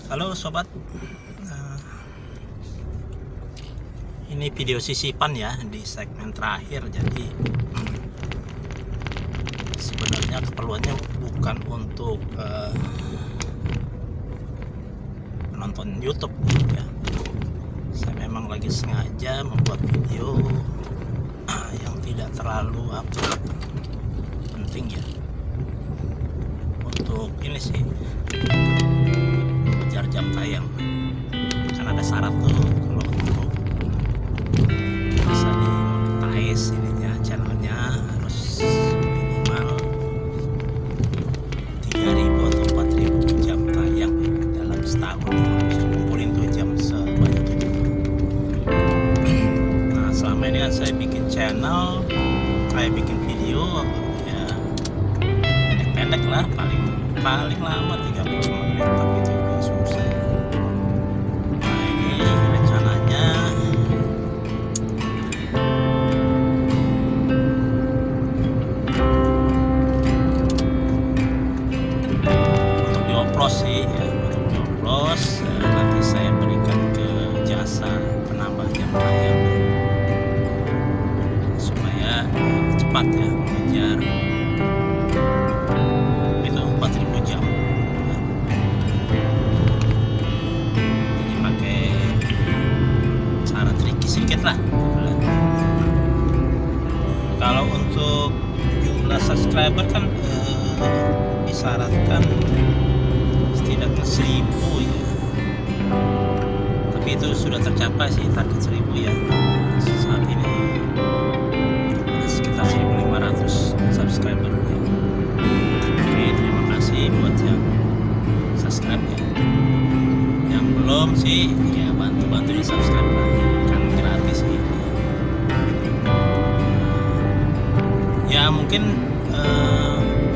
Halo sobat. Nah, ini video sisipan ya di segmen terakhir. Jadi sebenarnya keperluannya bukan untuk penonton YouTube ya. Saya memang lagi sengaja membuat video yang tidak terlalu penting ya. Untuk ini sih mengejar jam tayang. Kan ada syarat tuh kalau untuk bisa dimonetize ininya, channelnya harus minimal 3.000 atau 4.000 jam tayang dalam setahun. Bisa kumpulin tuh jam sebanyak itu. Nah, selama ini kan saya bikin channel, saya bikin video ya pendek-pendek lah, paling lama 30 menit, tapi itu juga susah. Nah, ini rencananya untuk dioplos sih ya, untuk dioplos nanti saya berikan ke jasa penambah jam tayang supaya cepat ya mengejar itu 4.000 jam ya. Jadi pakai cara tricky sedikit lah. Kalau untuk jumlah subscriber kan disyaratkan setidaknya 1.000 ya, tapi itu sudah tercapai sih target 1.000 ya. Saat ini ada sekitar 1.500 subscriber ya. Oke, terima kasih buat yang subscribe ya. Yang belum sih ya bantu di subscribe lah, kan gratis sih ya. Mungkin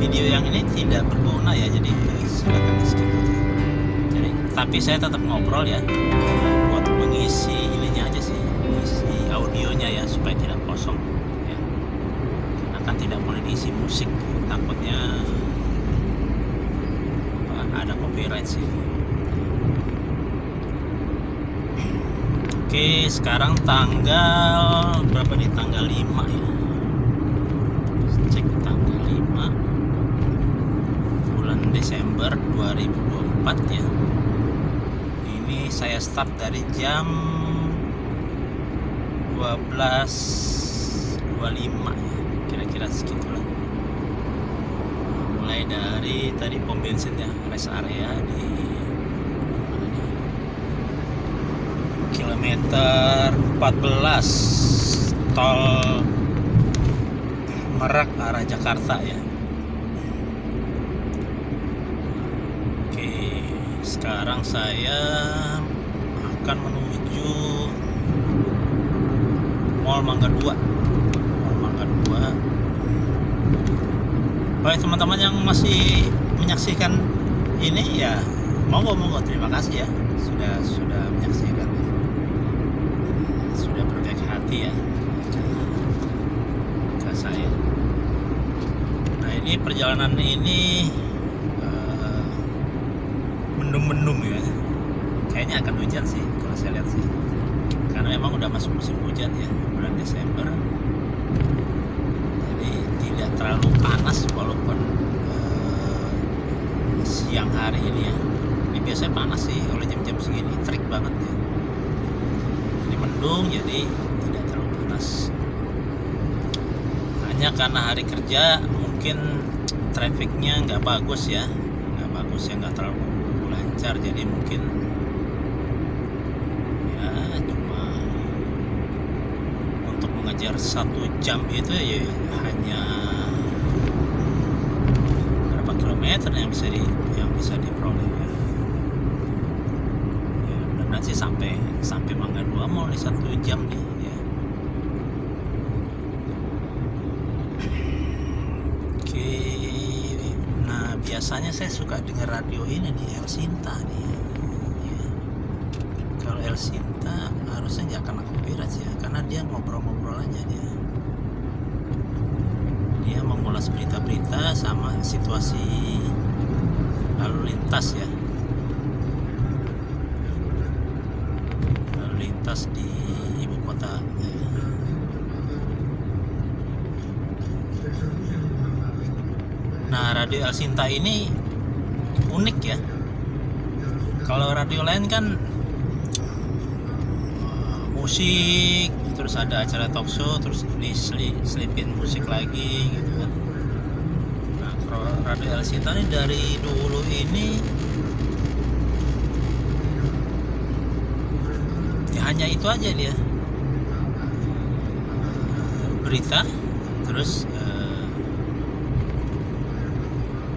video yang ini tidak berguna ya, jadi silakan di skip aja. Jadi tapi saya tetap ngobrol ya, buat mengisi ininya aja sih, mengisi audionya ya supaya tidak kosong ya. Karena kan tidak boleh diisi musik, takutnya ada copyright sih. Oke, sekarang tanggal berapa nih? Tanggal 5 ya. Cek tanggal 5 bulan Desember 2024 ya. Ini saya start dari jam 12.25 ya, kira-kira segitulah. Mulai dari tadi pom bensin ya, rest area di mana nih? Kilometer 14 tol Merak arah Jakarta ya. Oke, sekarang saya akan menuju Mall Mangga 2. Mall Mangga 2. Baik teman-teman yang masih menyaksikan ini ya, monggo terima kasih ya sudah menyaksikan ya. Sudah berbaik hati ya ke saya. Nah, ini perjalanan ini mendung-mendung ya. Kayaknya akan hujan sih kalau saya lihat sih. Karena memang udah masuk musim hujan ya, bulan Desember. Jadi tidak terlalu panas walaupun siang hari ini ya. Ini biasanya panas sih kalau jam-jam segini, terik banget ya. Ini mendung jadi tidak terlalu panas. Hanya karena hari kerja mungkin trafficnya nggak bagus ya, nggak terlalu lancar, jadi mungkin ya cuma untuk mengejar 1 jam itu ya hanya berapa kilometer yang bisa diperoleh ya. Ya benar sih sampai Mangga 2 mau nih 1 jam nih ya. Biasanya saya suka dengar radio ini di El Sinta nih ya. Kalau El Sinta harusnya nggak kena copyright ya, karena dia ngobrol-ngobrol aja dia mengulas berita-berita sama situasi lalu lintas ya. mayoritas di ibu kota. Nah, Radio El Sinta ini unik ya. Kalau radio lain kan musik, terus ada acara talk show, terus diselipin musik lagi gitu kan. Nah, kalau Radio El Sinta ini dari dulu ini ya hanya itu aja dia, berita, terus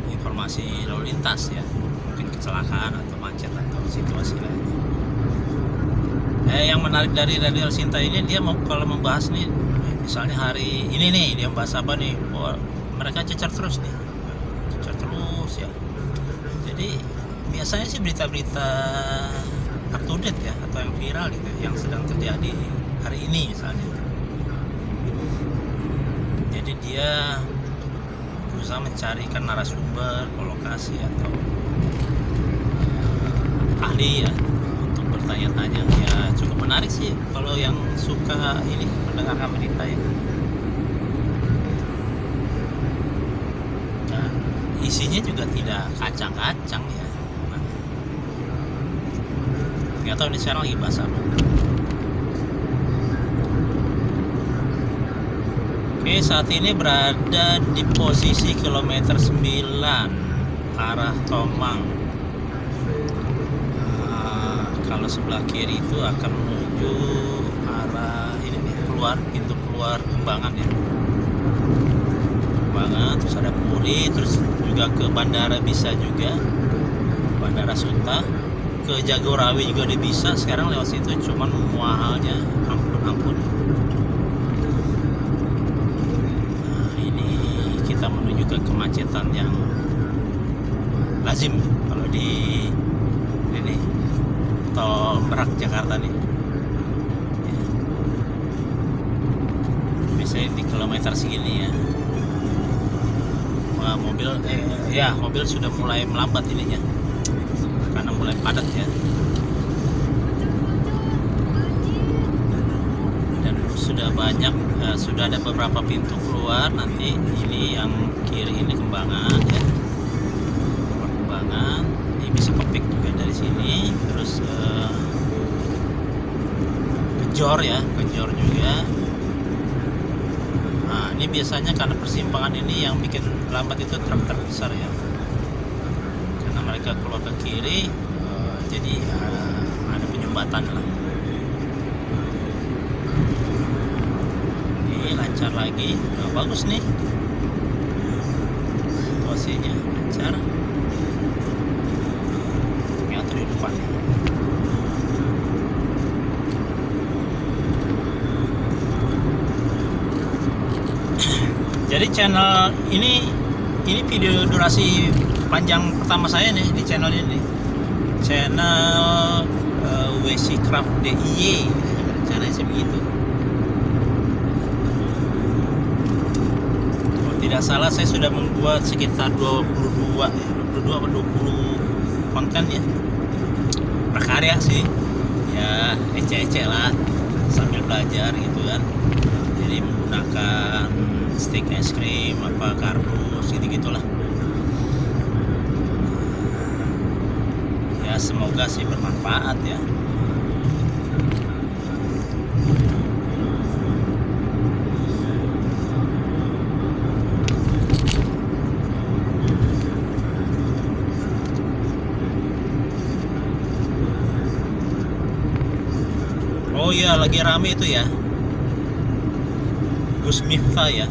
informasi lalu lintas ya, mungkin kecelakaan atau macet atau situasi lainnya. Yang menarik dari Radio El Sinta ini, dia kalau membahas nih, misalnya hari ini nih dia membahas apa nih, mereka cecer terus ya. Jadi biasanya sih berita-berita up to date ya, atau yang viral gitu, yang sedang terjadi hari ini misalnya. Jadi dia berusaha mencarikan narasumber, lokasi atau ahli ya untuk bertanya-tanya. Ya cukup menarik sih kalau yang suka ini mendengarkan berita ya. Dan isinya juga tidak kacang-kacang ya. Nggak tahu ini sekarang lagi bahas apa. Oke, saat ini berada di posisi kilometer 9 arah Tomang. Kalau sebelah kiri itu akan menuju arah ini nih, pintu keluar Kembangan ya. Kembangan, terus ada Puri, terus juga ke bandara bisa juga, Bandara Suta, ke Jagorawi juga bisa. Sekarang lewat situ cuman mahalnya ampun. Menuju ke kemacetan yang lazim kalau di ini tol Merak Jakarta nih ya. Biasanya di kilometer segini ya. Wah, mobil sudah mulai melambat ininya karena mulai padat ya. Dan sudah banyak, sudah ada beberapa pintu keluar. Nanti ini yang kiri ini Kembangan ya, Kembangan ini bisa kepik juga dari sini. Terus Kejor juga. Nah, ini biasanya karena persimpangan ini yang bikin lambat itu truk besar ya, karena mereka keluar ke kiri, jadi ada penyumbatan lah. Lancar lagi, bagus nih situasinya, lancar. Ternyata di depan nih. Jadi channel ini video durasi panjang pertama saya nih di channel ini, channel WC Craft DIY, caranya sih begitu. Tidak salah saya sudah membuat sekitar 22 atau 20 konten ya, berkarya sih ya, ece-ece lah sambil belajar gitu kan. Jadi menggunakan stick es krim, kardus gitu-gitulah ya. Semoga sih bermanfaat ya. Oh iya, lagi rame itu ya, Gus Miftah ya.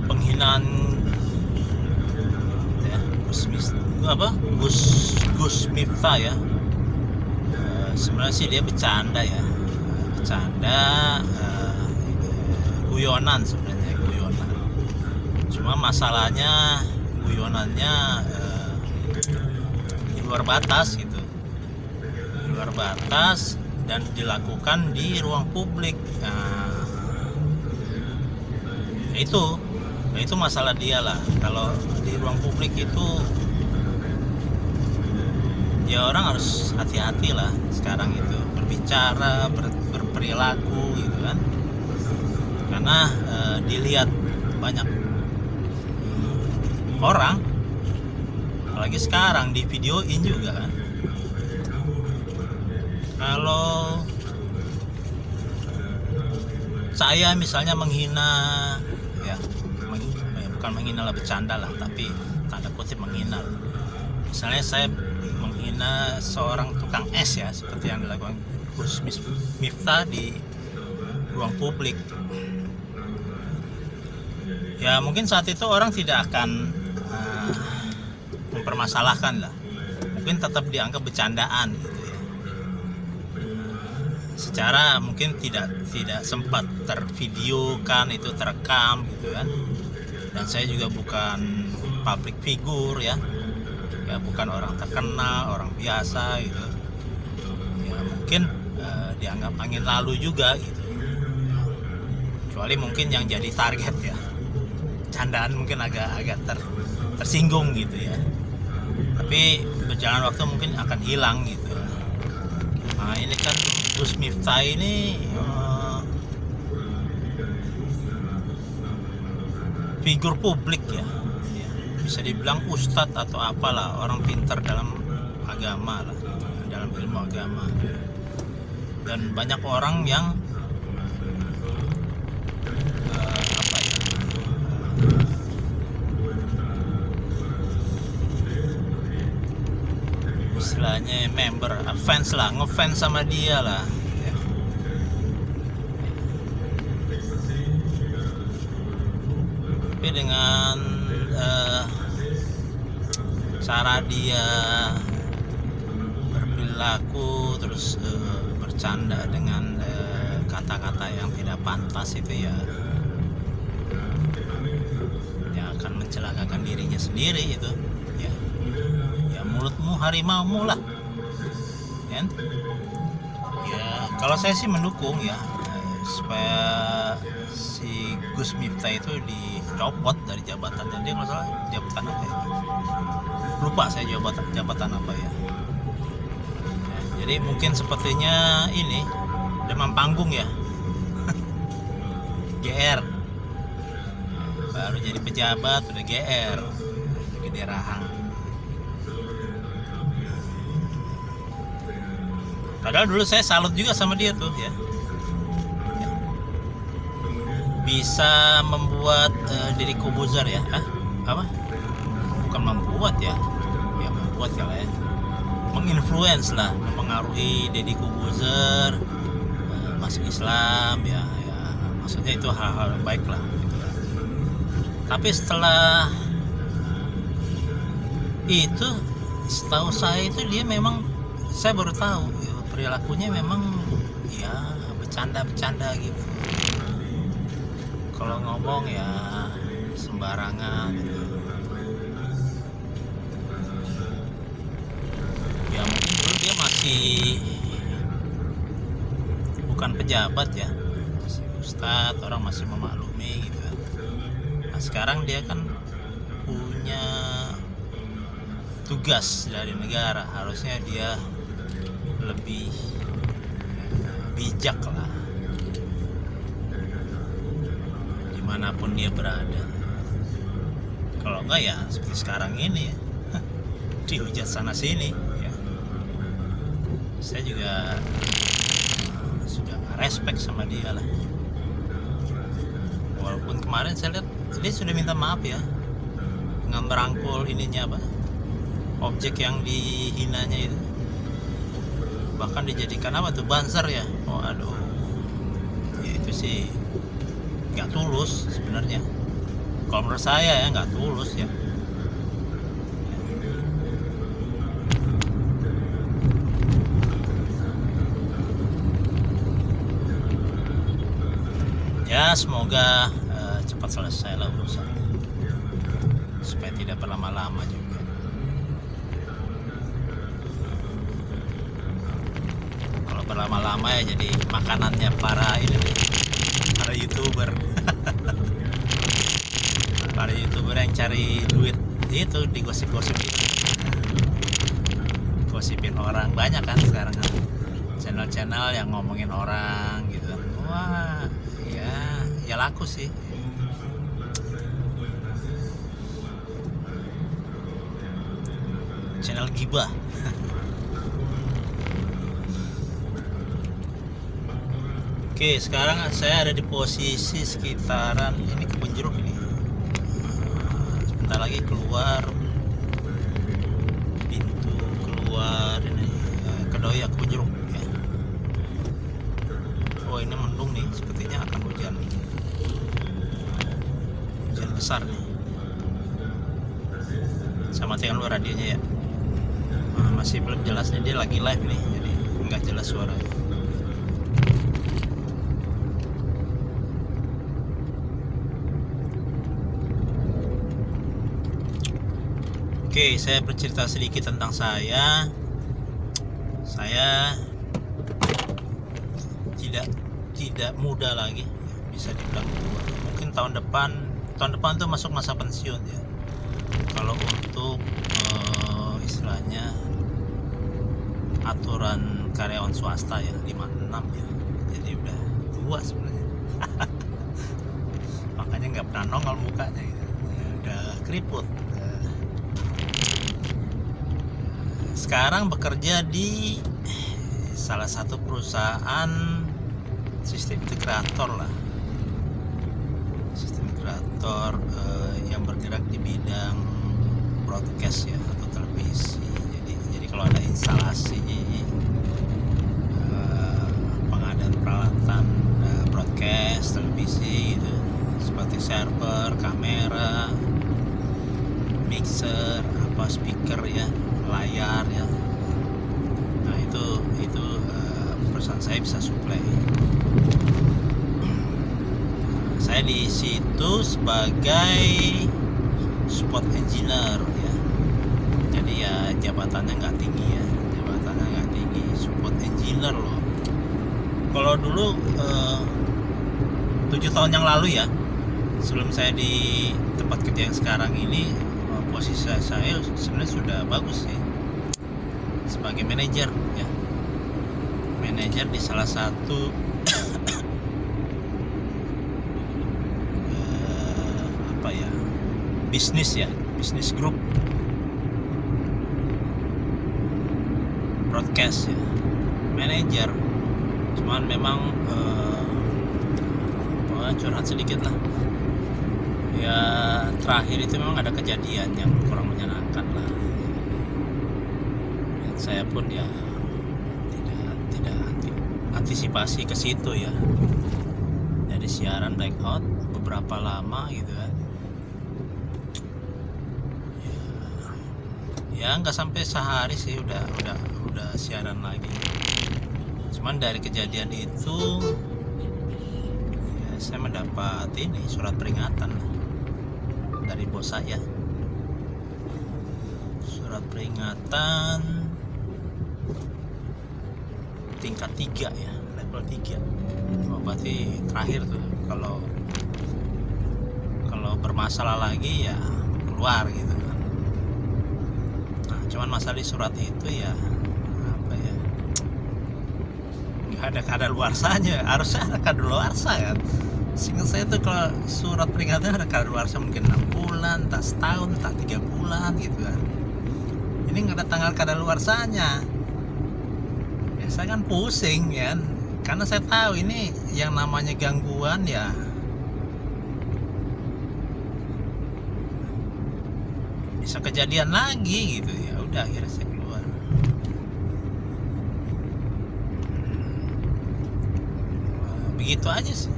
Penghinaan ya, Gus Miftah ya. Sebenarnya sih dia bercanda ya, guyonan sebenarnya, guyonan. Cuma masalahnya guyonannya di luar batas gitu, di luar melanggar batas dan dilakukan di ruang publik. Nah, itu masalah dia lah. Kalau di ruang publik itu ya orang harus hati-hati lah sekarang itu berbicara, berperilaku gitu kan, karena dilihat banyak orang, apalagi sekarang di videoin juga kan. Kalau saya misalnya menghina ya, bukan menghina lah, bercanda lah, tapi tanda kutip menghina lah. Misalnya saya menghina seorang tukang es ya, seperti yang dilakukan Gus Miftah di ruang publik, ya mungkin saat itu orang tidak akan mempermasalahkan lah, mungkin tetap dianggap bercandaan gitu ya. Secara mungkin tidak sempat tervideokan, itu terekam gitu kan. Dan saya juga bukan public figure ya, bukan orang terkenal, orang biasa gitu ya, mungkin dianggap angin lalu juga gitu, kecuali mungkin yang jadi target ya, candaan mungkin agak tersinggung gitu ya, tapi berjalan waktu mungkin akan hilang gitu. Nah ini kan Gus Miftah ini figur publik ya, bisa dibilang ustadz atau apalah, orang pintar dalam agama lah, dalam ilmu agama, dan banyak orang yang istilahnya member, fans lah, ngefans sama dia lah ya. Tapi dengan cara dia berperilaku terus bercanda dengan kata-kata yang tidak pantas itu ya akan mencelakakan dirinya sendiri itu ya mulutmu harimaumu lah ya. Kalau saya sih mendukung ya, supaya si Gus Miftah itu dicopot dari jabatannya. Dia kalau salah jabatan apa ya, lupa saya jabatan apa ya. Jadi mungkin sepertinya ini demam panggung ya. GR, baru jadi pejabat udah GR, gede rahang. Padahal dulu saya salut juga sama dia tuh ya, bisa membuat Deddy Corbuzier ya, bukan membuat ya membuat ya, menginfluence lah, mempengaruhi Deddy Corbuzier masuk Islam ya, maksudnya itu hal-hal yang baik lah gitu ya. Tapi setelah itu, setahu saya itu dia memang, saya baru tahu ya, perilakunya memang ya bercanda gitu. Kalau ngomong ya sembarangan gitu. Ya mungkin dulu dia masih bukan pejabat ya, masih ustadz, orang masih memaklumi gitu kan. Nah sekarang dia kan punya tugas dari negara, harusnya dia lebih bijak lah dimanapun dia berada. Kalau enggak ya seperti sekarang ini ya, dihujat sana sini ya. Saya juga sudah respect sama dia lah, walaupun kemarin saya lihat dia sudah minta maaf ya, dengan merangkul ininya apa, objek yang dihinanya itu, bahkan dijadikan apa tuh, banser ya. Oh aduh, ya itu sih nggak tulus sebenarnya. Kalau menurut saya ya nggak tulus ya. Ya semoga cepat selesai lah urusan, supaya tidak berlama-lama juga. lama-lama ya jadi makanannya para YouTuber. Para YouTuber yang cari duit itu digosip-gosip gitu. Gosipin orang banyak kan sekarang kan, channel-channel yang ngomongin orang gitu. Wah ya laku sih. Channel gibah. Oke, sekarang saya ada di posisi sekitaran ini Kebun Jeruk ini. Sebentar lagi keluar pintu keluar ini Kedoya Kebun Jeruk ya. Oh, ini mendung nih, sepertinya akan hujan besar nih. Saya matikan dulu radionya ya. Masih belum jelas nih, dia lagi live nih, jadi nggak jelas suaranya. Oke, saya bercerita sedikit tentang saya. Saya tidak muda lagi, bisa dibilang tua. Mungkin tahun depan tuh masuk masa pensiun ya. Kalau untuk istilahnya aturan karyawan swasta ya 56 ya, jadi udah tua sebenarnya. Makanya nggak pernah nongol mukanya gitu. Ya, udah keriput. Sekarang bekerja di salah satu perusahaan sistem integrator lah, sistem integrator yang bergerak di bidang broadcast ya atau televisi. Jadi kalau ada instalasi pengadaan peralatan broadcast televisi gitu, seperti server, kamera, mixer, speaker ya, layar ya. Nah itu perusahaan saya bisa supply. Saya di situ sebagai support engineer ya. Jadi ya jabatannya nggak tinggi ya, support engineer loh. Kalau dulu 7 tahun yang lalu ya, sebelum saya di tempat kerja yang sekarang ini, posisi saya sebenarnya sudah bagus sih sebagai manajer ya, manajer di salah satu bisnis grup broadcast ya, manajer. Cuman memang curhat sedikit lah ya, terakhir itu memang ada kejadian yang kurang menyenangkan lah. Dan saya pun ya tidak antisipasi ke situ ya. Jadi siaran blackout beberapa lama gitu kan. Ya nggak sampai sehari sih udah siaran lagi. Cuman dari kejadian itu ya, saya mendapat ini surat peringatan dari bos saya, surat peringatan tingkat 3 ya, level 3. Berarti terakhir tuh, kalau bermasalah lagi ya keluar gitu kan. Nah cuman masalah di surat itu ya nggak ada kadaluarsanya. Harusnya ada kadaluarsa kan. Seingat saya tuh kalau surat peringatan ada kadaluarsa mungkin 6 bulan, entah setahun, entah 3 bulan gitu kan. Ini nggak ada tanggal kadaluarsanya. Ya saya kan pusing ya, karena saya tahu ini yang namanya gangguan ya bisa kejadian lagi gitu ya. Udah akhirnya saya keluar. Begitu aja sih,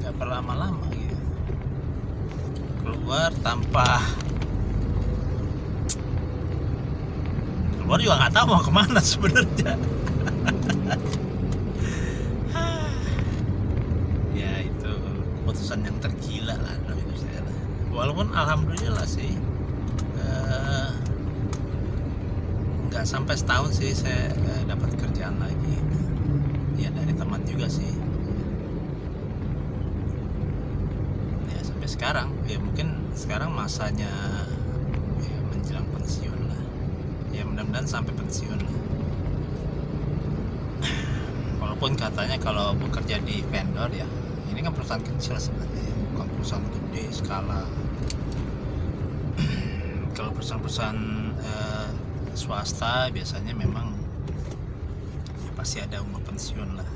nggak berlama-lama gitu. Keluar juga nggak tahu mau kemana sebenarnya. Ya itu keputusan yang tergila lah dalam hidup saya. Walaupun alhamdulillah sih nggak sampai setahun sih saya dapat kerjaan lagi. ya dari teman juga sih ya, sampai sekarang ya mungkin sekarang masanya ya menjelang pensiun lah ya, mudah-mudahan sampai pensiun lah. Walaupun katanya kalau bekerja di vendor ya, ini kan perusahaan kecil sebenarnya ya, bukan perusahaan gede skala. Kalau perusahaan-perusahaan swasta biasanya memang ya pasti ada umur pensiun lah.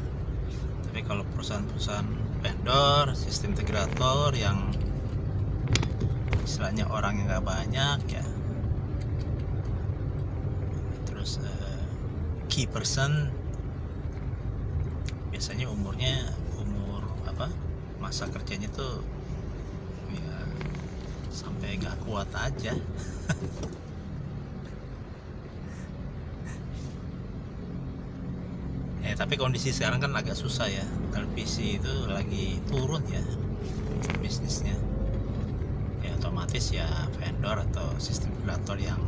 Tapi kalau perusahaan-perusahaan vendor, sistem integrator yang istilahnya orang yang nggak banyak ya, terus key person biasanya umur masa kerjanya tuh ya sampai gak kuat aja. Tapi kondisi sekarang kan agak susah ya, televisi itu lagi turun ya bisnisnya ya, otomatis ya vendor atau sistem integrator yang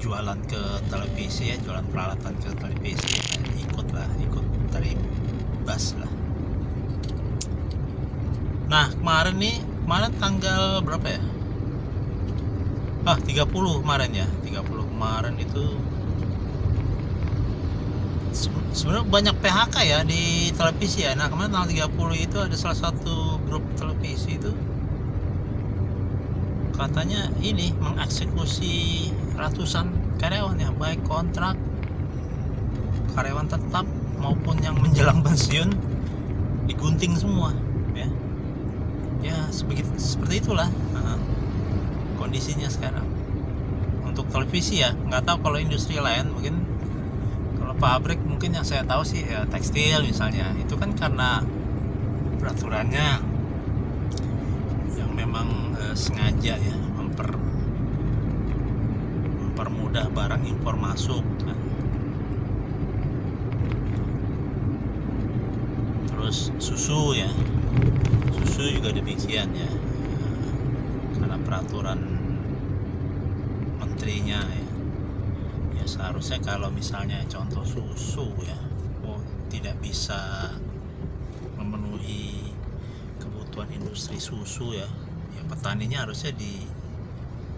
jualan ke televisi ya, jualan peralatan ke televisi ya, ikut teribas lah. Nah kemarin tanggal berapa ya, 30 kemarin ya, 30 kemarin itu sebenarnya banyak PHK ya di televisi ya. Nah kemarin tanggal 30 itu ada salah satu grup televisi itu katanya ini mengeksekusi ratusan karyawan ya, baik kontrak, karyawan tetap maupun yang menjelang pensiun, digunting semua ya seperti itulah kondisinya sekarang untuk televisi ya. Nggak tahu kalau industri lain, mungkin kalau pabrik mungkin yang saya tahu sih ya, tekstil misalnya itu kan karena peraturannya yang memang sengaja ya mempermudah barang impor masuk kan. Terus susu juga demikian ya, karena peraturan menterinya ya seharusnya kalau misalnya contoh susu ya tidak bisa memenuhi kebutuhan industri susu ya petaninya harusnya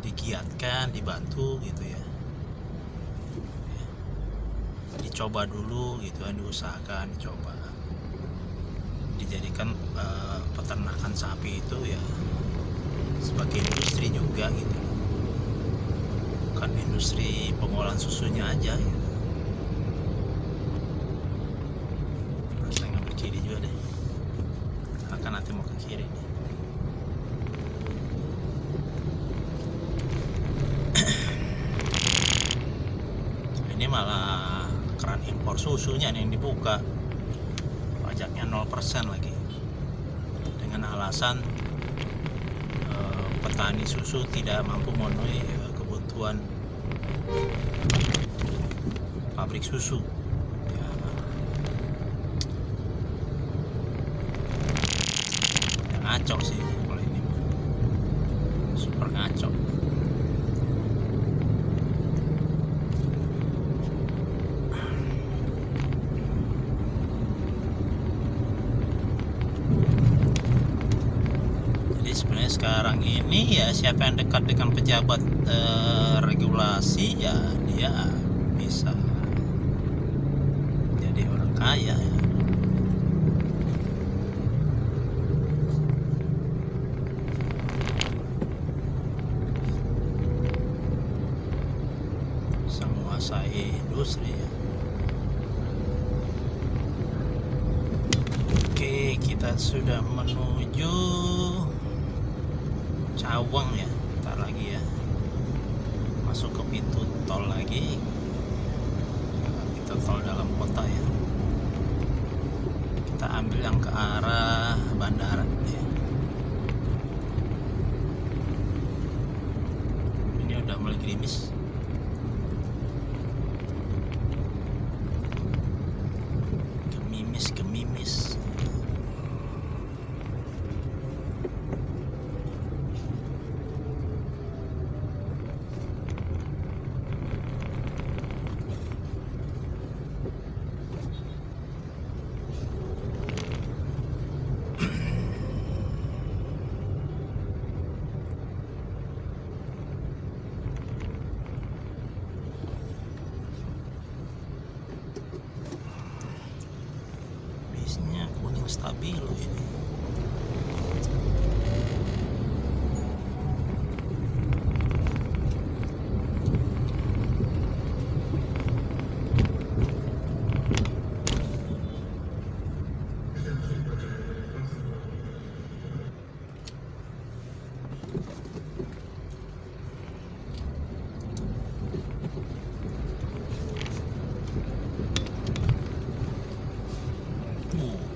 digiatkan, dibantu gitu ya, dicoba dulu gitu kan, diusahakan, dicoba dijadikan peternakan sapi itu ya sebagai industri juga gitu, bukan industri pengolahan susunya aja gitu. Saya ngambil kiri juga deh, akan nanti mau ke kiri nih. Ini malah keran impor susunya nih yang dibuka, pajaknya 0% lagi, dengan alasan petani susu tidak mampu memenuhi kebutuhan pabrik susu ya. Ngaco sih kalau ini, super ngaco. Sebenarnya sekarang ini ya siapa yang dekat dengan pejabat regulasi ya dia bisa jadi orang kaya ya. Bisa menguasai industri ya. Oke, kita sudah menuju Cawang ya, ntar lagi ya, masuk ke pintu tol lagi, pintu tol dalam kota ya. Kita ambil yang ke arah bandara ya. Ini udah mulai gerimis. Gemimis. stabilo ini.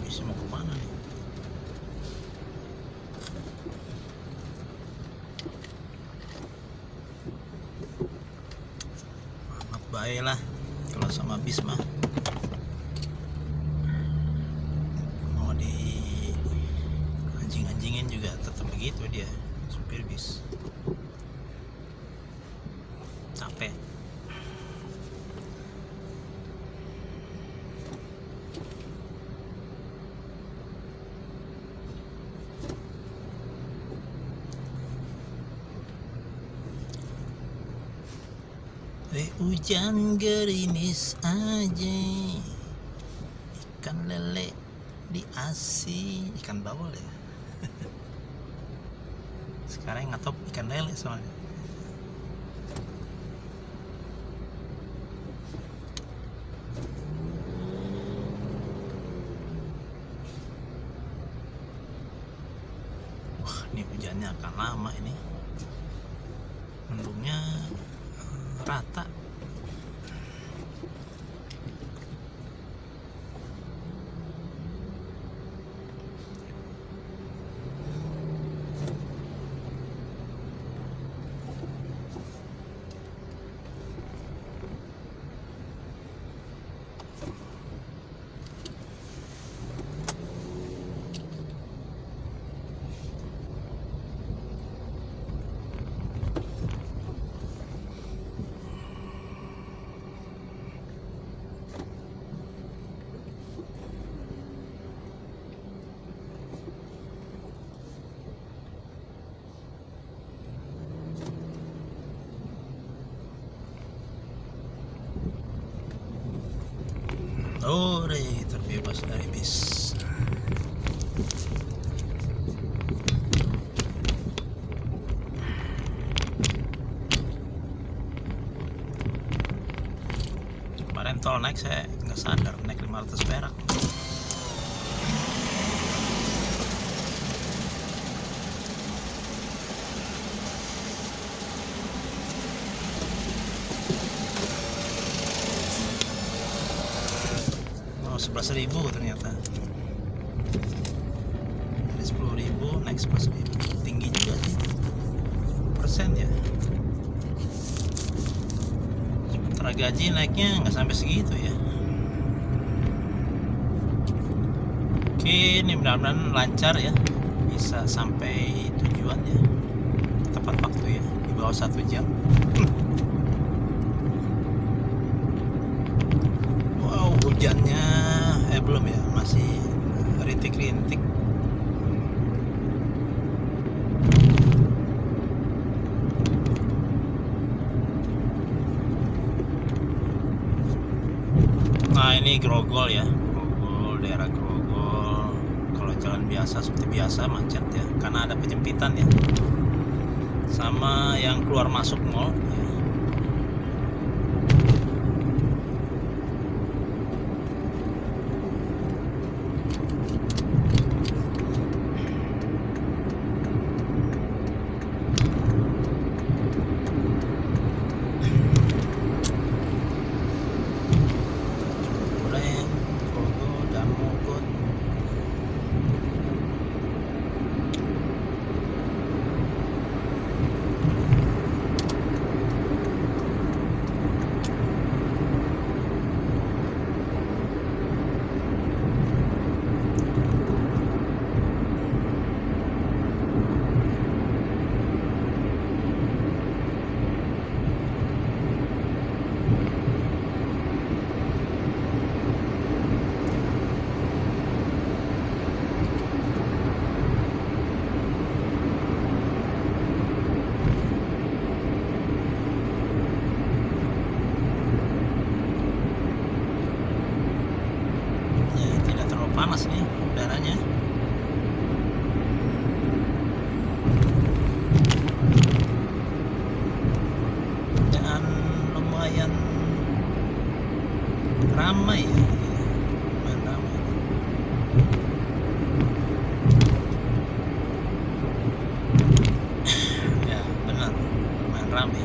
Bisa mau kemana nih? Amat baik lah kalau sama bis mah. Mau di anjing-anjingin juga tetap begitu dia, supir bis. Capek. Hujan gerimis aja, ikan lele di asi, ikan bawal ya. Sekarang ngatop ikan lele soalnya. Wah, ini hujannya akan lama ini. Mendungnya rata. Ore, terbebas dari bis. Kemarin tol naik saya nggak sadar naik 500 perak. Oh, 11.000 ternyata. Dari 10.000 naik 11.000. Tinggi juga sih. Persen ya. Sementara gaji naiknya nggak sampai segitu ya. Oke, ini benar-benar lancar ya. Bisa sampai tujuan ya. Tepat waktu ya. Di bawah 1 jam. Wow, hujannya belum ya, masih rintik-rintik. Nah, ini Grogol ya, Grogol, daerah Grogol. Kalau jalan biasa seperti biasa macet ya, karena ada penyempitan ya, sama yang keluar masuk mall ya. panas nih udaranya. Dan lumayan ramai ya, lumayan ramai. Ya benar, lumayan ramai.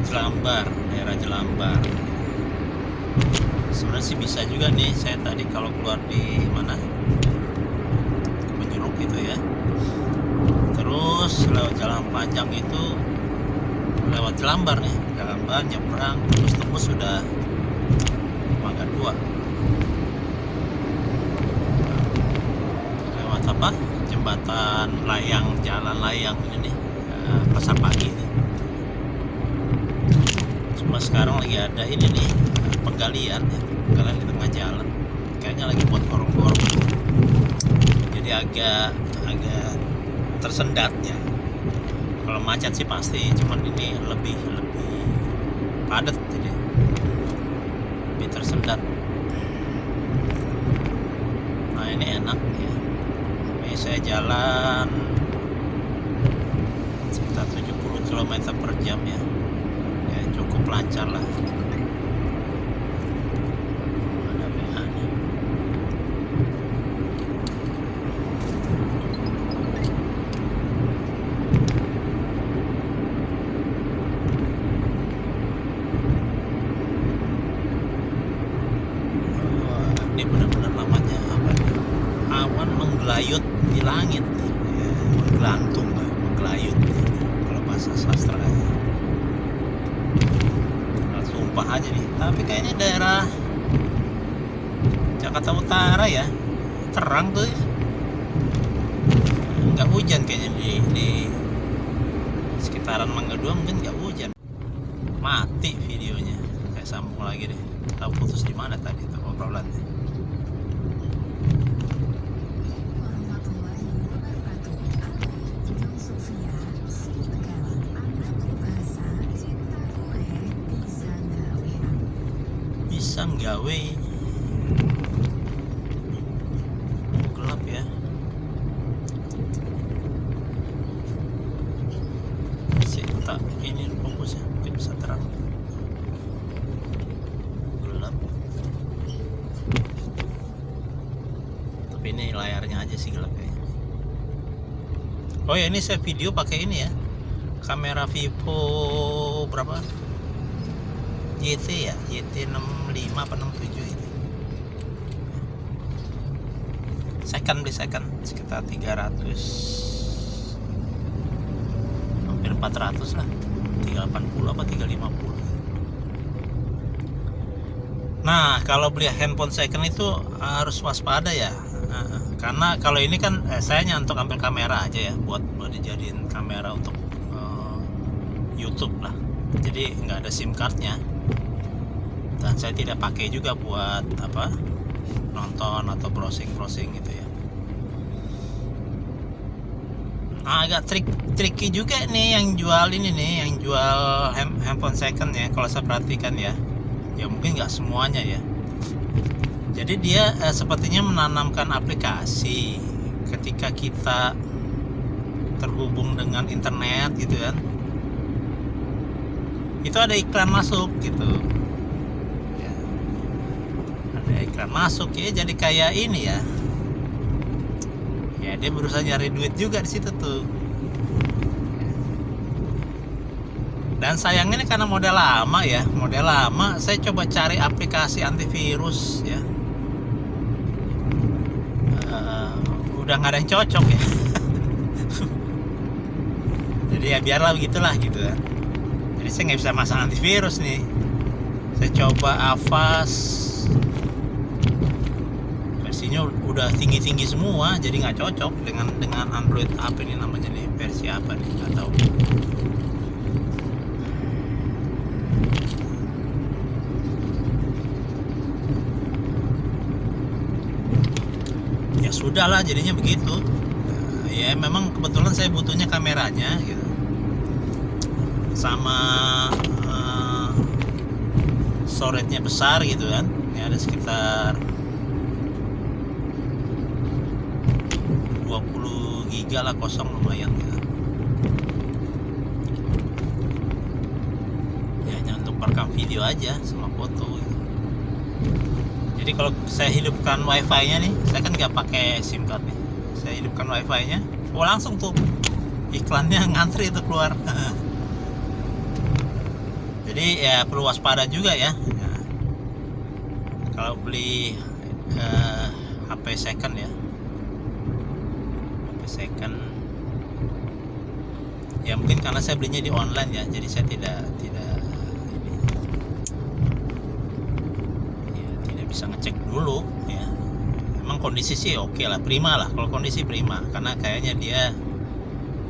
Jelambar, daerah Jelambar. Sebenarnya sih bisa juga nih, saya tadi kalau keluar di mana Kebun itu ya, terus lewat jalan panjang itu lewat Jelambar nih, Jelambar nyebrang terus tembus sudah Mangga 2. Lewat apa? Jembatan layang, jalan layang ini nih, Pasar Pagi nih. Cuma sekarang lagi ada ini nih, penggalian ya, penggalian di tengah jalan, kayaknya lagi buat gorong-gorong, jadi agak tersendat ya. Kalau macet sih pasti, cuman ini lebih padat, jadi lebih tersendat. Nah ini enak ya, ini saya jalan sekitar 70 km per jam ya, cukup lancar lah. Ada PH nih. Ini benar-benar namanya apa? Awan menggelayut di langit, ya, menggelantung, menggelayut ya, kalau bahasa sastra ya. Sumpah aja nih, tapi kayaknya daerah Jakarta Utara ya terang tuh ya. Nggak hujan kayaknya di sekitaran Mangga 2 mungkin nggak hujan. Mati videonya, saya sambung lagi deh. Tahu putus di mana tadi tuh obrolannya. Pisang gawe gelap ya. Tak ini fokusnya mungkin bisa terang. Gelap. Tapi ini layarnya aja sih gelap kayaknya. Oh ya, ini saya video pakai ini ya, kamera Vivo berapa? YT ya, YT 65 apa 67 ini. Beli second sekitar 300, hampir 400 lah, 380 apa 350. Nah kalau beli handphone second itu harus waspada ya, karena kalau ini kan saya nyantok ambil kamera aja ya, buat dijadiin kamera untuk YouTube lah, jadi nggak ada SIM cardnya. Dan saya tidak pakai juga buat apa, nonton atau browsing gitu ya. Nah, agak tricky juga nih yang jual ini nih, yang jual handphone second ya, kalau saya perhatikan ya. Ya mungkin nggak semuanya ya. Jadi dia sepertinya menanamkan aplikasi ketika kita terhubung dengan internet gitu kan. Itu ada iklan masuk gitu. Iklan masuk ya, jadi kayak ini ya. Ya dia berusaha nyari duit juga di situ tuh. Dan sayangnya ini karena model lama, saya coba cari aplikasi antivirus ya. Udah nggak ada yang cocok ya. Jadi ya biarlah begitulah gitu kan. Jadi saya nggak bisa masang antivirus nih. Saya coba Avast, versinya udah tinggi semua, jadi nggak cocok dengan Android. Apa ini namanya nih, versi apa nih, nggak tahu. Ya sudahlah, jadinya begitu. Ya memang kebetulan saya butuhnya kameranya gitu, sama storage-nya besar gitu kan. Ini ada sekitar 20 giga lah, kosong lumayan gitu. Ya hanya untuk merekam video aja sama foto gitu. Jadi kalau saya hidupkan wifi-nya nih, saya kan nggak pakai SIM card nih, saya hidupkan wifi-nya, langsung tuh iklannya ngantri itu keluar. Jadi ya perlu waspada juga ya. Kalau beli HP second ya, HP second ya, mungkin karena saya belinya di online ya, jadi saya tidak bisa ngecek dulu ya. Emang kondisi sih oke lah, prima lah. Kalau kondisi prima, karena kayaknya dia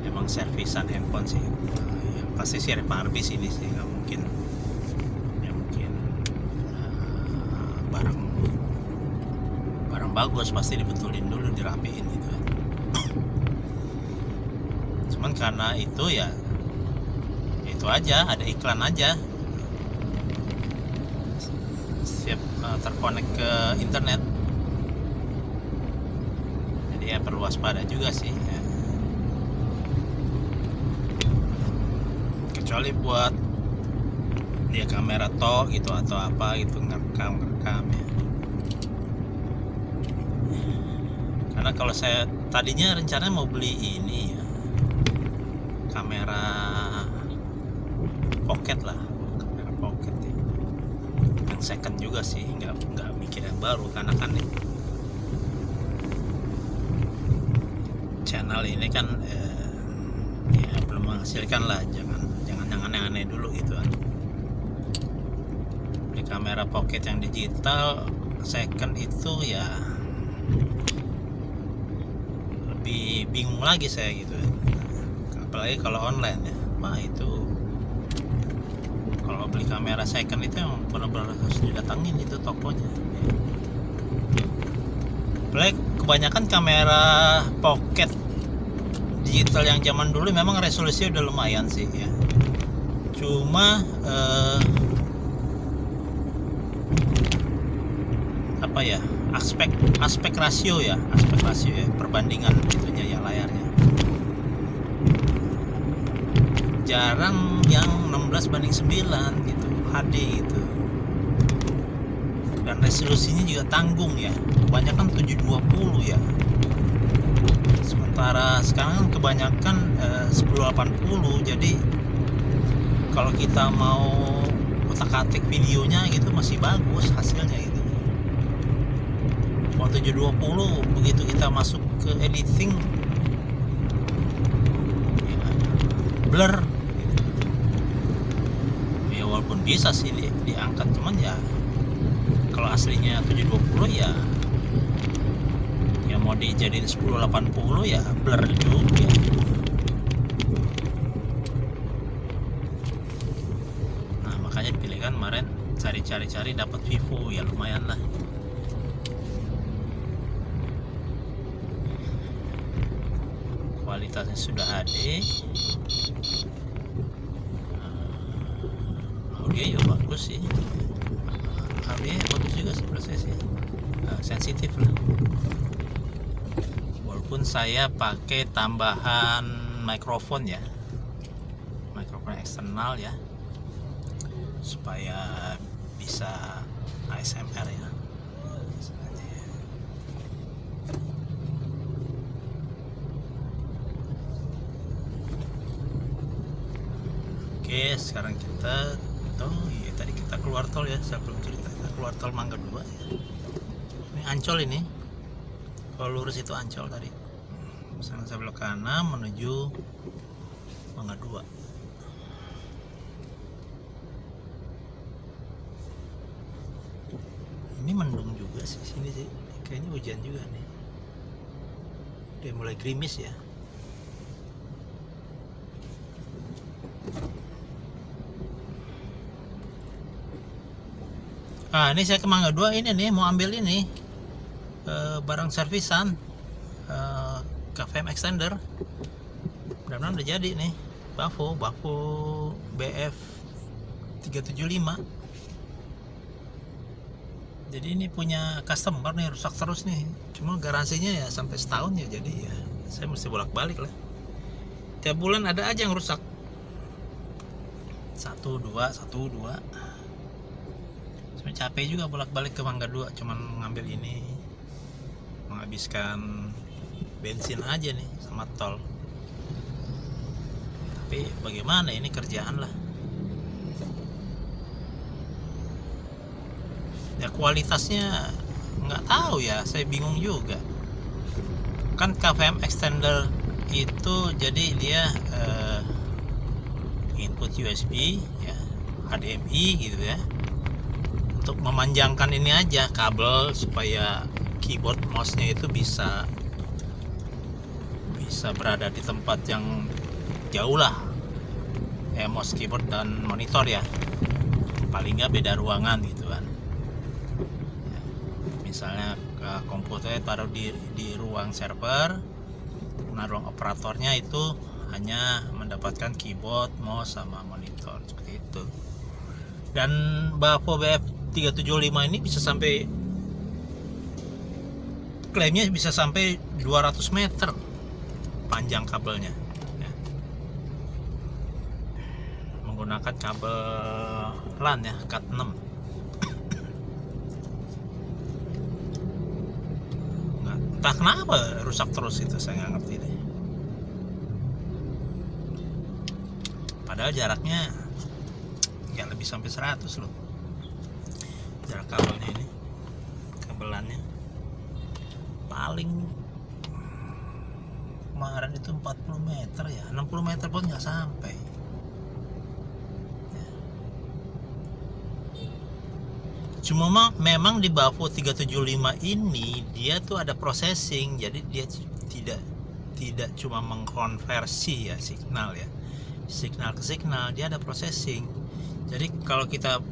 emang servisan handphone sih. Ya, pasti sih refurbish ini sih, nggak mungkin. Ya mungkin barang bagus pasti dibetulin dulu, dirapiin gitu. Cuman karena itu ya itu aja, ada iklan aja. Terkonek ke internet, jadi ya perlu waspada juga sih ya. Kecuali buat dia kamera tok gitu atau apa gitu, ngerekam ya. Karena kalau saya tadinya rencananya mau beli ini ya, kamera pocket lah, kamera pocket ya. Second juga sih, nggak mikir yang baru, karena kan channel ini kan ya belum menghasilkan lah, jangan yang aneh dulu gitu kan. Beli kamera pocket yang digital second itu ya lebih bingung lagi saya gitu, apalagi kalau online ya. Wah itu kalau beli kamera second itu yang benar-benar harus didatangin itu tokonya. Apalagi kebanyakan kamera pocket digital yang zaman dulu memang resolusinya udah lumayan sih ya. Cuma apa ya, aspek rasio ya, perbandingan itunya ya, layarnya jarang yang 16:9 gitu, HD gitu. Dan resolusinya juga tanggung ya, kebanyakan 720 ya. Sementara sekarang kebanyakan 1080. Jadi kalau kita mau otak-atik videonya gitu masih bagus hasilnya gitu. Kalau 720 begitu kita masuk ke editing ya, blur. Walaupun bisa sih diangkat, cuman ya kalau aslinya 720 ya mau dijadiin 1080 ya blur juga. Nah makanya dipilih kan kemarin, cari dapat Vivo ya, lumayan lah. Kualitasnya sudah HD, audio ya bagus sih, audio ya bagus juga sih, prosesnya sensitif lah. Walaupun saya pakai tambahan mikrofon ya, mikrofon eksternal ya, supaya bisa ASMR ya. Oke, sekarang kita, oh iya tadi kita keluar tol ya, saya belum cerita, kita keluar tol Mangga 2 ya. Ini Ancol ini, kalau lurus itu Ancol tadi. Misalnya saya belok kanan menuju Mangga 2. Ini mendung juga sih sini sih, kayaknya hujan juga nih. Udah mulai gerimis ya. Ah, ini saya ke Mangga 2 ini nih mau ambil ini barang servisan KVM extender. Mudah-mudahan udah jadi nih. Bafo BF 375. Jadi ini punya customer nih, rusak terus nih. Cuma garansinya ya sampai setahun ya, jadi ya saya mesti bolak-balik lah. Tiap bulan ada aja yang rusak. 1 2 capek juga bolak-balik ke Mangga 2, cuman ngambil ini, menghabiskan bensin aja nih sama tol. Tapi bagaimana, ini kerjaan lah ya. Kualitasnya nggak tahu ya, saya bingung juga. Kan KVM extender itu jadi dia input USB ya, HDMI gitu ya, untuk memanjangkan ini aja kabel supaya keyboard mouse-nya itu bisa berada di tempat yang jauh lah ya, mouse, keyboard dan monitor ya, paling nggak beda ruangan gitu kan ya. Misalnya komputernya taruh di ruang server, nah ruang operatornya itu hanya mendapatkan keyboard, mouse sama monitor seperti itu. Dan Bafo BF 375 ini bisa sampai, klaimnya bisa sampai 200 meter panjang kabelnya ya. Menggunakan kabel LAN ya, Cat 6. Entah kenapa rusak terus itu, saya nggak ngerti deh. Padahal jaraknya ya lebih sampai 100 loh jarak kabelnya ini, kabelannya paling kemarin itu 40 meter ya, 60 meter pun nggak sampai ya. Cuma memang di Bafo 375 ini dia tuh ada processing, jadi dia tidak cuma mengkonversi ya signal ke signal, dia ada processing. Jadi kalau kita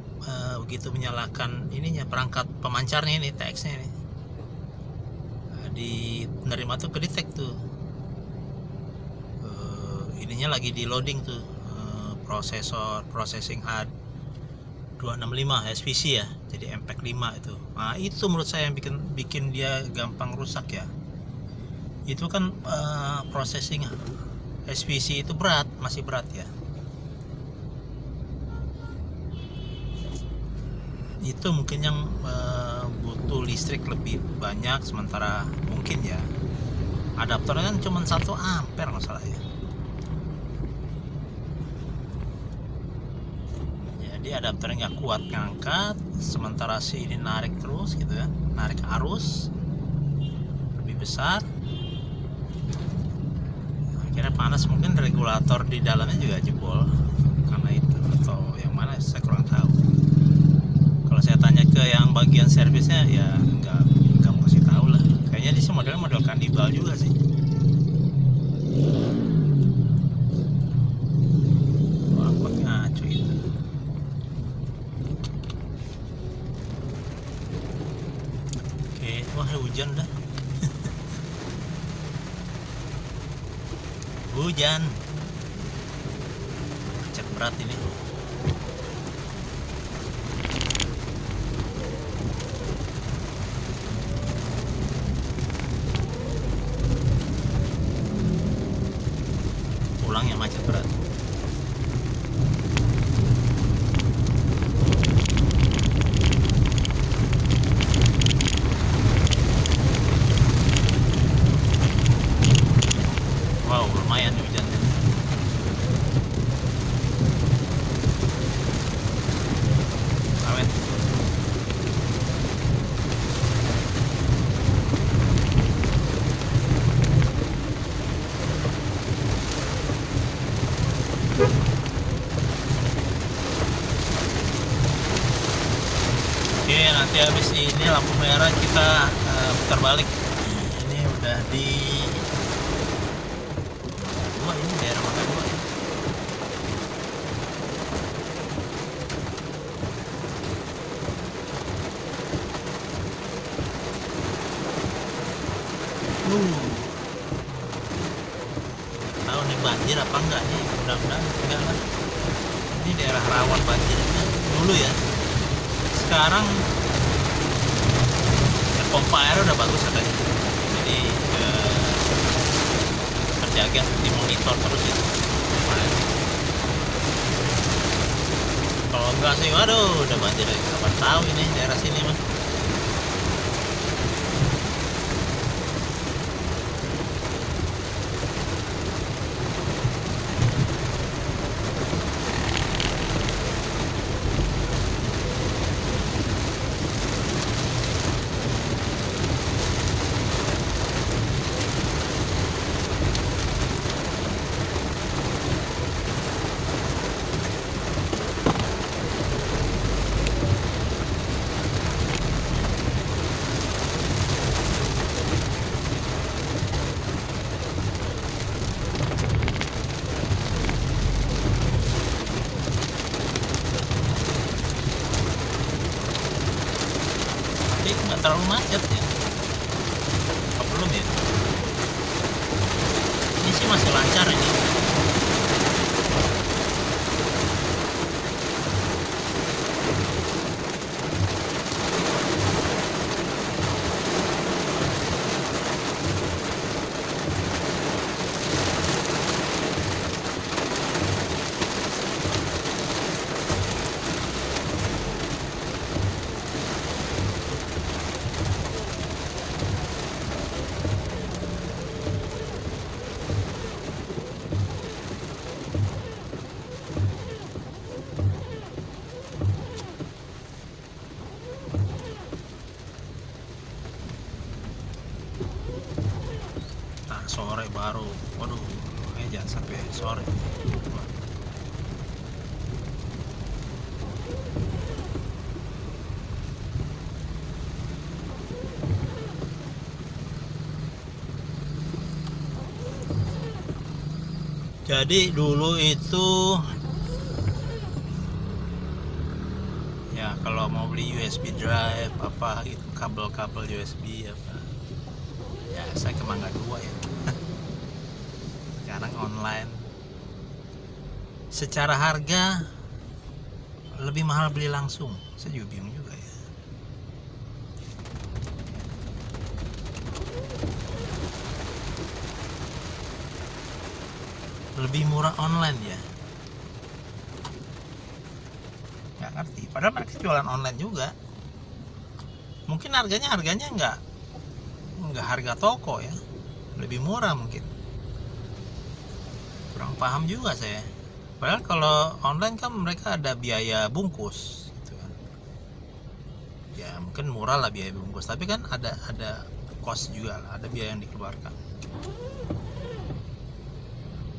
begitu menyalakan ininya, perangkat pemancarnya ini, TX-nya ini, di penerima tuh kedetek tuh ininya lagi di loading tuh, processing hard 265 SPC ya, jadi MPEG 5 itu. Nah itu menurut saya yang bikin dia gampang rusak ya. Itu kan processing SPC itu masih berat ya. Itu mungkin yang butuh listrik lebih banyak, sementara mungkin ya adaptornya kan cuma 1 ampere masalah ya. Jadi adaptornya nggak kuat ngangkat, sementara si ini narik terus gitu ya, narik arus lebih besar. Akhirnya panas, mungkin regulator di dalamnya juga jebol karena itu, atau yang mana saya kurang tahu. Kalau saya tanya ke yang bagian servisnya ya nggak mau kasih tahu lah. Kayaknya di sini model kandibal juga sih. Angkot ngaco itu. Oke, wah hujan dah. Hujan. Macet berat ini. Pulangnya macet berat. Wow, lumayan hujannya. Berarti habis ini lampu merah kita putar balik. Ini udah di Mangga 2, ini daerah Mangga 2 ya. Tahu nih banjir apa enggak nih, mudah-mudahan enggak lah. Ini daerah rawan banjirnya dulu ya. Sekarang pompa air udah bagus katanya, jadi terjaga, dimonitor terus itu pompa air. Kalau enggak sih waduh udah banjir lagi. Kapan tahu ini daerah sini mah. Nggak terlalu macet ya, apa belum ya? Ini sih masih lancar ini. Sore baru, waduh, jangan sampai sore. Jadi dulu itu ya kalau mau beli USB drive apa gitu, kabel-kabel USB apa, ya saya ke Mangga 2 ya. Sekarang online. Secara harga lebih mahal beli langsung. Saya juga bingung juga ya. Lebih murah online ya. Nggak ngerti. Padahal mereka jualan online juga. Mungkin harganya nggak harga toko ya. Lebih murah mungkin. Kurang paham juga saya. Padahal kalau online kan mereka ada biaya bungkus gitu kan. Ya mungkin murah lah biaya bungkus, tapi kan ada cost juga lah, ada biaya yang dikeluarkan.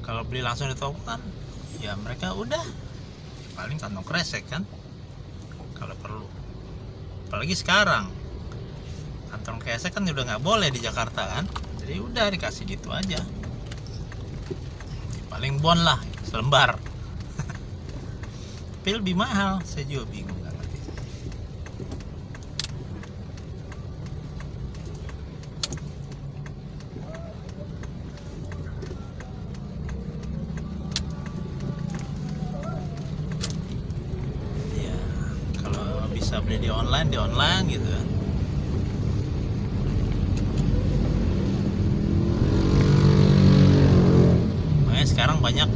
Kalau beli langsung di toko kan ya mereka udah paling kantong kresek kan kalau perlu. Apalagi sekarang kantong kresek kan udah nggak boleh di Jakarta kan, jadi udah dikasih gitu aja. Paling bon lah selembar. Tapi lebih mahal, saya juga bingung nggak ngerti. Ya kalau bisa beli di online gitu kan. Makanya sekarang banyak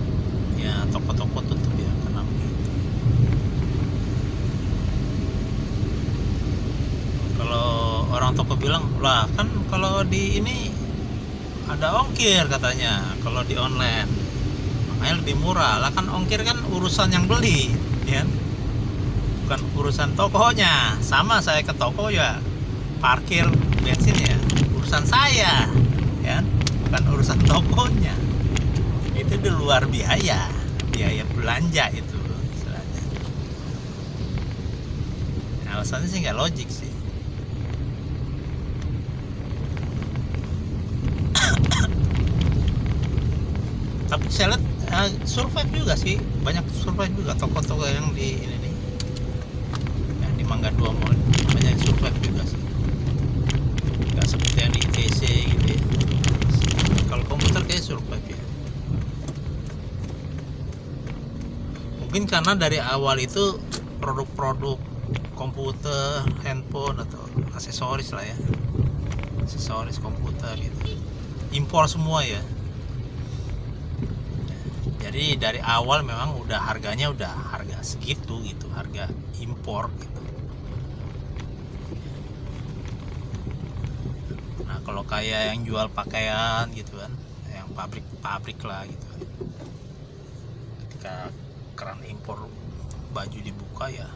ya toko-toko tutup ya karena begitu. Kalau orang toko bilang lah kan kalau di ini ada ongkir katanya kalau di online, makanya lebih murah lah. Kan ongkir kan urusan yang beli ya, bukan urusan tokonya. Sama saya ke toko ya parkir bensin ya urusan saya ya, bukan urusan tokonya. Itu di luar biaya belanja itu istilahnya. Alasannya sih nggak logik sih. Tapi saya lihat survive juga sih, banyak survive juga toko-toko yang di ini nih, yang di Mangga 2 Mall banyak yang survive juga sih, nggak seperti yang di ITC gitu ya. Kalau komputer kayak survive ya, mungkin karena dari awal itu produk-produk komputer, handphone atau aksesoris lah ya, aksesoris komputer gitu, impor semua ya. Jadi dari awal memang udah harganya udah harga segitu gitu, harga impor gitu. Nah kalau kayak yang jual pakaian gitu kan, yang pabrik lah gitu, ketika keran impor baju dibuka ya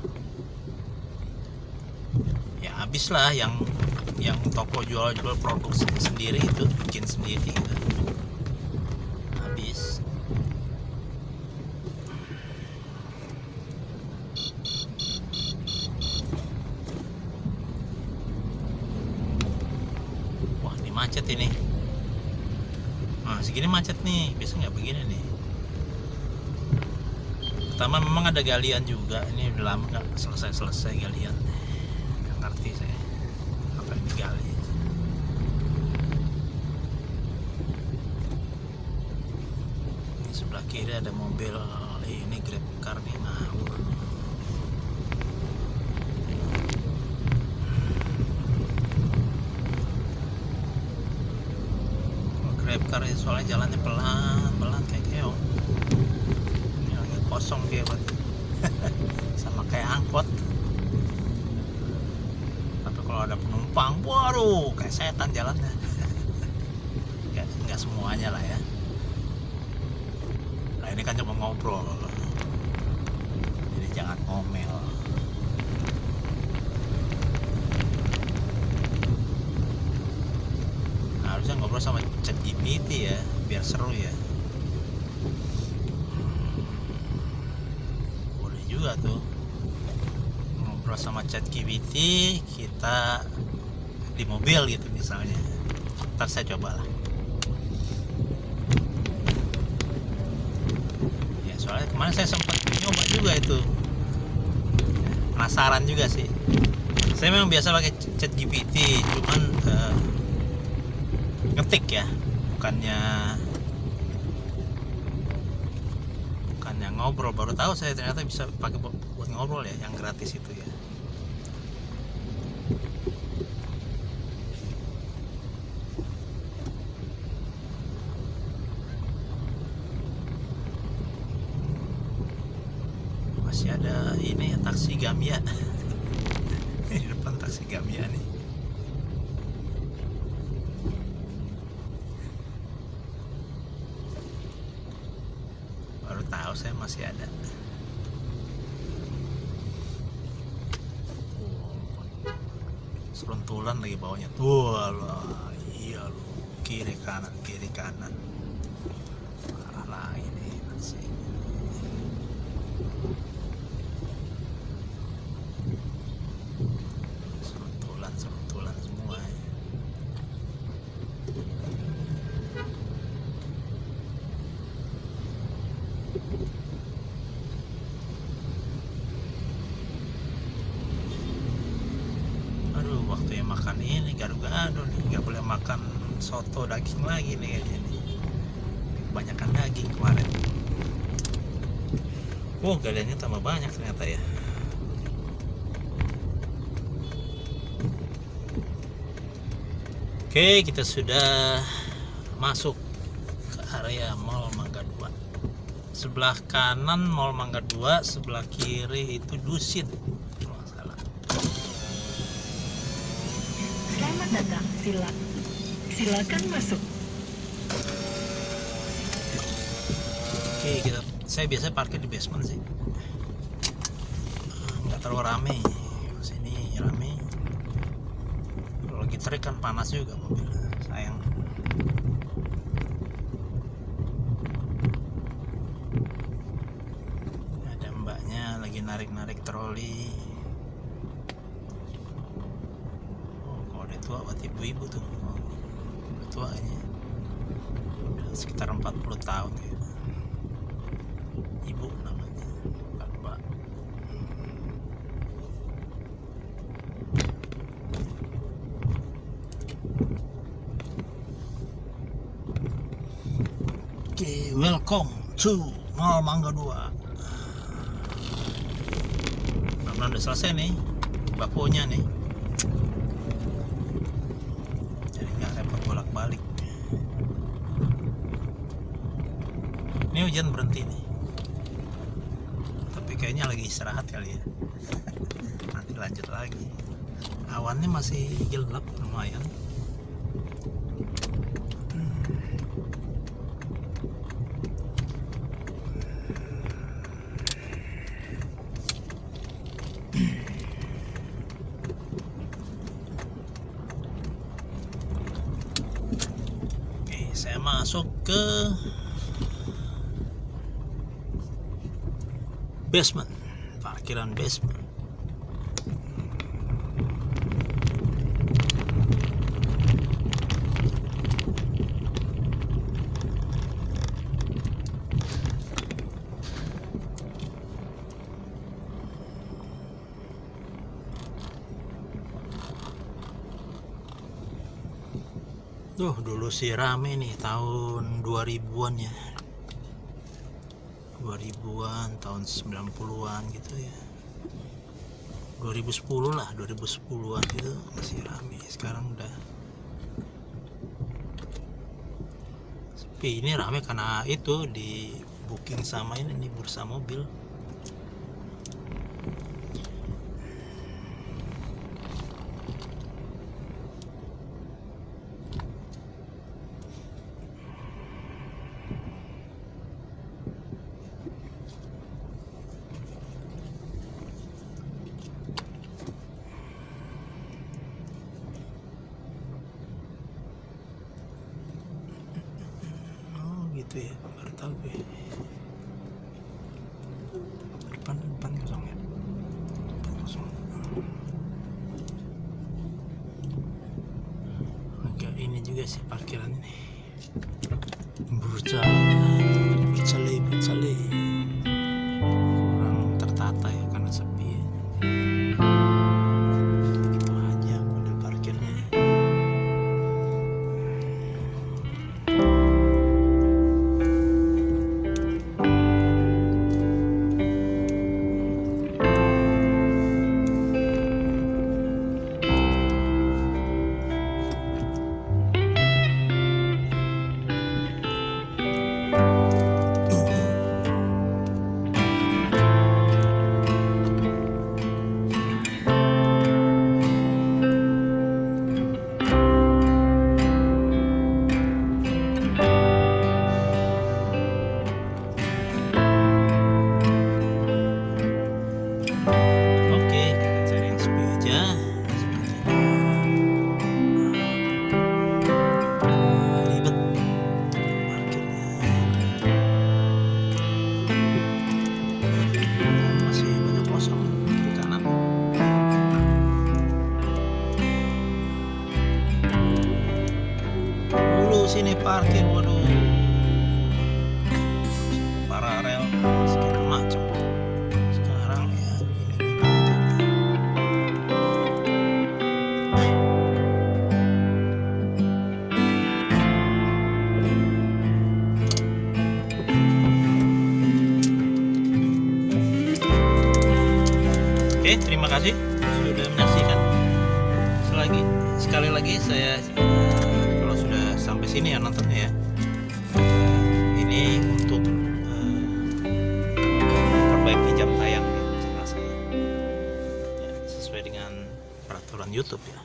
habis lah. Yang toko jual produk sendiri itu bikin sendiri gitu, habis. Wah ini macet ini. Nah segini macet nih, biasa nggak begini nih. Pertama memang ada galian juga, ini udah lama nggak selesai galian, nggak ngerti saya apa yang digali. Ini sebelah kiri ada mobil ini Grab car nih, ngawur. Grab car ya, soalnya jalannya pelan kayak keong. Ini lagi kosong dia berarti. Sama kayak angkot. Tapi kalau ada penumpang, waduh kayak setan jalannya. Nggak semuanya lah ya. Nah ini kan cuma ngobrol, jadi jangan ngomel. Nah, harusnya ngobrol sama ChatGPT ya, biar seru ya. Boleh juga tuh ngobrol sama ChatGPT kita di mobil gitu misalnya. Ntar saya cobalah. Ya soalnya kemarin saya sempat nyoba juga itu, penasaran juga sih. Saya memang biasa pakai ChatGPT, cuman ngetik ya, bukannya ngobrol. Baru tahu saya ternyata bisa pakai buat ngobrol ya, yang gratis itu ya. Masih ada ini taksi Gamia di depan taksi Gamia nih. Baru tahu saya masih ada. Seruntulan lagi bawahnya tuh, iya lu, kiri kanan parah lagi nih taksi. seruntulan semua ya. Aduh waktunya makan ini gado-gado nih, nggak boleh makan soto daging lagi nih kayaknya nih, kebanyakan daging kemarin. Galiannya tambah banyak ternyata ya. Oke, kita sudah masuk ke area Mall Mangga 2. Sebelah kanan Mall Mangga 2, sebelah kiri itu Dusit. Kalau nggak salah. Selamat datang, silakan masuk. Oke, saya biasa parkir di basement sih. Nggak terlalu rame. Sini rame. Kalau lagi terik kan panas juga mobil, sayang. Ada mbaknya lagi narik troli. Kalau udah tua buat ibu-ibu tuh. Udah tua kayaknya, udah sekitar 40 tahun gitu. welcome to Mall Mangga 2. Mudah-mudahan udah selesai nih bakunya nih, jadi nggak repot bolak-balik. Ini hujan berhenti nih, tapi kayaknya lagi istirahat kali ya. Nanti lanjut lagi. Awannya masih gelap lumayan. Oke, saya masuk ke basement, parkiran basement. Tuh dulu sih rame nih tahun 2000-an ya, 2000-an, tahun 90-an gitu ya, 2010 lah, 2010-an gitu masih rame. Sekarang udah sepi. Ini rame karena itu di booking sama ini nih, bursa mobil. Gitu ya, baru tahu gue. Depan kosong ya, depan kosong. Agak ini juga sih parkiran ini, bercale kurang tertata ya karena sepi ya. Gitu aja model parkirnya. Sini parkir, waduh, paralel segala macam. Sekarang ya oke, terima kasih sudah menyaksikan. Sekali lagi saya sampai sini ya nontonnya ya. Ini untuk memperbaiki jam tayang ya, channel saya ya, sesuai dengan peraturan YouTube ya.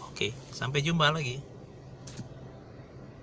Oke, sampai jumpa lagi.